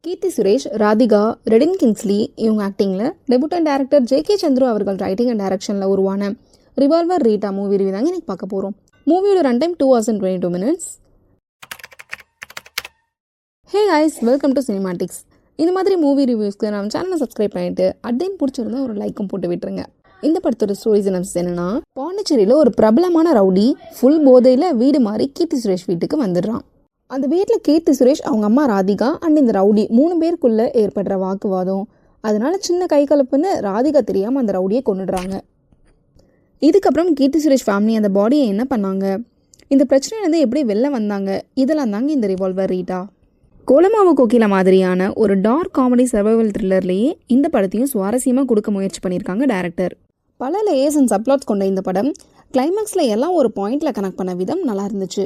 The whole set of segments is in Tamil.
கீர்த்தி சுரேஷ், ராதிகா, ரெடின் கிங்ஸ்லி இவங்க ஆக்டிங்கில் டெபுட்டன் டைரக்டர் ஜே.கே. சந்துரு அவர்கள் ரைட்டிங் அண்ட் டைரக்ஷனில் உருவான ரிவால்வர் ரீட்டா மூவி ரிவ்யூ தாங்க இன்னைக்கு பார்க்க போகிறோம். மூவியோட run time 2 hours and 22 minutes. Hey guys, welcome to cinematics. இந்த மாதிரி மூவி ரிவ்யூஸ்க்கு நம்ம சேனலை சப்ஸ்கிரைப் பண்ணிட்டு அட்டைன் பிடிச்சிருந்தா ஒரு லைக்கும் போட்டு விட்டுருங்க. இந்த படத்தோட ஸ்டோரிஸ் என்னன்னா, பாண்டிச்சேரியில் ஒரு பிரபலமான ரவுடி ஃபுல் போதையில் வீடு மாறி கீர்த்தி சுரேஷ் வீட்டுக்கு வந்துடுறான். அந்த வீட்டில் கீர்த்தி சுரேஷ், அவங்க அம்மா ராதிகா அண்ட் இந்த ரவுடி 3 பேருக்குள்ளே ஏற்படுற வாக்குவாதம், அதனால சின்ன கை கலப்புன்னு ராதிகா தெரியாமல் அந்த ரவுடியை கொண்டுடுறாங்க. இதுக்கப்புறம் கீர்த்தி சுரேஷ் ஃபேமிலி அந்த பாடியை என்ன பண்ணாங்க, இந்த பிரச்சனையிலேருந்து எப்படி வெளில வந்தாங்க, இதெல்லாம் தாங்க இந்த ரிவால்வர் ரீட்டா. கோலமாவு கோகிலா மாதிரியான ஒரு டார்க் காமெடி சர்வைவல் த்ரில்லர்லேயே இந்த படத்தையும் சுவாரஸ்யமாக கொடுக்க முயற்சி பண்ணியிருக்காங்க டேரக்டர். பல லேயர்ஸ் அண்ட் சப்ளாட்ஸ் கொண்ட இந்த படம் கிளைமேக்ஸில் எல்லாம் ஒரு பாயிண்டில் கனெக்ட் பண்ண விதம் நல்லா இருந்துச்சு.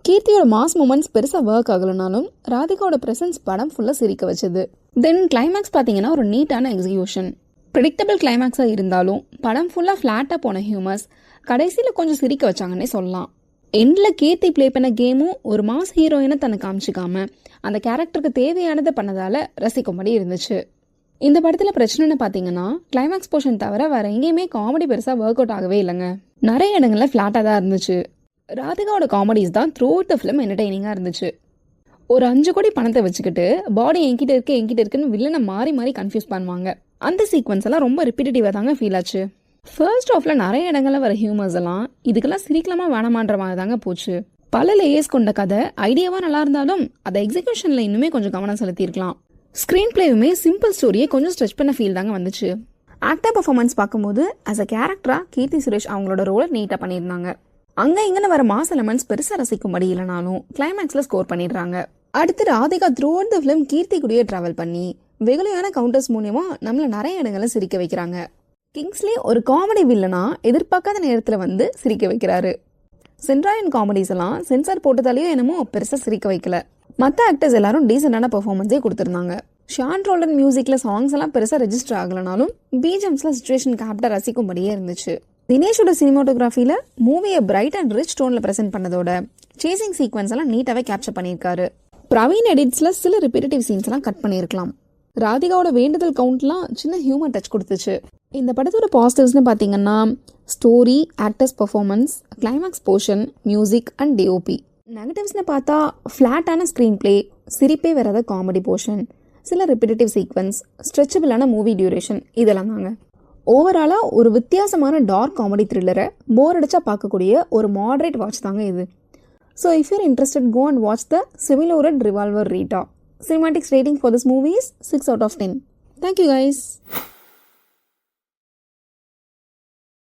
கீர்த்தியோட மாஸ் மூமெண்ட்ஸ் பெருசாக ஒர்க் ஆகலைனாலும் ராதிகாவோட ப்ரெசன்ஸ் படம் ஃபுல்லாக சிரிக்க வச்சது. தென் கிளைமேக்ஸ் பார்த்தீங்கன்னா ஒரு நீட்டான எக்ஸிக்யூஷன். ப்ரெடிக்டபிள் கிளைமேக்ஸாக இருந்தாலும் படம் ஃபுல்லாக ஃப்ளாட்டாக போன ஹியூமர்ஸ் கடைசியில் கொஞ்சம் சிரிக்க வச்சாங்கன்னே சொல்லலாம். எண்டில் கீர்த்தி ப்ளே பண்ண கேமும் ஒரு மாஸ் ஹீரோயினை தன்னை காமிச்சிக்காம அந்த கேரக்டருக்கு தேவையானதை பண்ணதால் ரசிக்கும்படி இருந்துச்சு. இந்த படத்தில் பிரச்சனைன்னு பார்த்தீங்கன்னா, கிளைமேக்ஸ் போர்ஷன் தவிர வேறு எங்கேயுமே காமெடி பெருசாக ஒர்க் அவுட் ஆகவே இல்லைங்க. நிறைய இடங்களில் ஃப்ளாட்டாக தான் இருந்துச்சு. ராதிகாவோட காமெடிஸ் தான் த்ரூ அவுட் த ஃபிலிம் என்டர்டெய்னிங்காக இருந்துச்சு. ஒரு 5 கோடி பணத்தை வச்சுக்கிட்டு பாடி என்கிட்ட இருக்குன்னு வில்லனை மாறி கன்ஃபியூஸ் பண்ணுவாங்க. அந்த சீக்வன்ஸ் எல்லாம் ரொம்ப ரிப்பீட்டேட்டிவாக தாங்க ஃபீல் ஆச்சு. ஃபர்ஸ்ட் ஆஃப்ல நிறைய இடங்களில் வர ஹியூமர்ஸ் எல்லாம் இதுக்கெல்லாம் சிரிக்கலாமா வேணாமான்ற மாதிரி தாங்க போச்சு. பல லேயர்ஸ் கொண்ட கதை ஐடியாவாக நல்லா இருந்தாலும் அதை எக்ஸிக்யூஷனில் இன்னுமே கொஞ்சம் கவனம் செலுத்தியிருக்கலாம். ஸ்க்ரீன் பிளேவுமே சிம்பிள் ஸ்டோரியை கொஞ்சம் ஸ்ட்ரெச் பண்ண ஃபீல் தாங்க வந்துச்சு. ஆக்டர் பர்ஃபார்மன்ஸ் பார்க்கும்போது ஆஸ் அ கேரக்டராக கீர்த்தி சுரேஷ் அவங்களோட ரோலை நீட்டாக பண்ணியிருந்தாங்க. அங்கே இங்கன்னு வர மாஸ் எலமெண்ட்ஸ் பெருசாக ரசிக்கும்படி இல்லைனாலும் கிளைமேக்ஸில் ஸ்கோர் பண்ணிடுறாங்க. அடுத்து Radhika throughout the film Keerthi கூடயே ட்ராவல் பண்ணி வெகுளியான கவுண்டர்ஸ் மூலியமா நம்மள நிறைய இடங்களில் சிரிக்க வைக்கிறாங்க. கிங்ஸ்லி ஒரு காமெடி வில்லனா எதிர்பார்க்காத நேரத்தில் வந்து சிரிக்க வைக்கிறாரு. சென்ட்ராயன் காமெடிஸ் எல்லாம் சென்சார் போட்டதாலேயோ என்னமோ பெருசாக சிரிக்க வைக்கல. மற்ற ஆக்டர்ஸ் எல்லாரும் டீசெண்டான பெர்ஃபார்மன்ஸே கொடுத்துருந்தாங்க. ஷான் ரோல்டன் மியூசிக்கில் சாங்ஸ் எல்லாம் பெருசாக ரெஜிஸ்டர் ஆகலனாலும் பிஜிஎம்ஸில் சிச்சுவேஷன் கேப்டர் ரசிக்கும்படியே இருந்துச்சு. தினேஷோட சினிமாட்டோகிராஃபியில் மூவியை பிரைட் அண்ட் ரிச் டோனில் ப்ரெசென்ட் பண்ணதோட சேசிங் சீக்வன்ஸ் எல்லாம் நீட்டாகவே கேப்சர் பண்ணியிருக்காரு. பிரவீன் எடிட்ஸில் சில ரிப்பீட்டேட்டிவ் சீன்ஸ் எல்லாம் கட் பண்ணியிருக்கலாம். ராதிகாவோட வேண்டுதல் கவுண்ட்லாம் சின்ன ஹியூமர் டச் கொடுத்துச்சு. இந்த படத்தோட பாசிட்டிவ்ஸ்னு பார்த்தீங்கன்னா story, actors performance, climax portion, music and DOP. நெகட்டிவ்ஸ்னு பார்த்தா ஃப்ளாட்டான ஸ்க்ரீன் பிளே, சிரிப்பே வராத காமெடி போர்ஷன், சில ரிப்பீட்டேட்டிவ் சீக்வன்ஸ், ஸ்ட்ரெச்சபிளான மூவி டியூரேஷன், இதெல்லாம் தாங்க. ஓவராலாக ஒரு வித்தியாசமான டார்க் காமெடி த்ரில்லரை போர் அடிச்சா பார்க்கக்கூடிய ஒரு மாடரேட் வாட்ச் தாங்க இது. So if you're interested, go and watch the சிமிலோரட் revolver Rita. Cinematics rating for this movie is 6 out of 10. Thank you guys.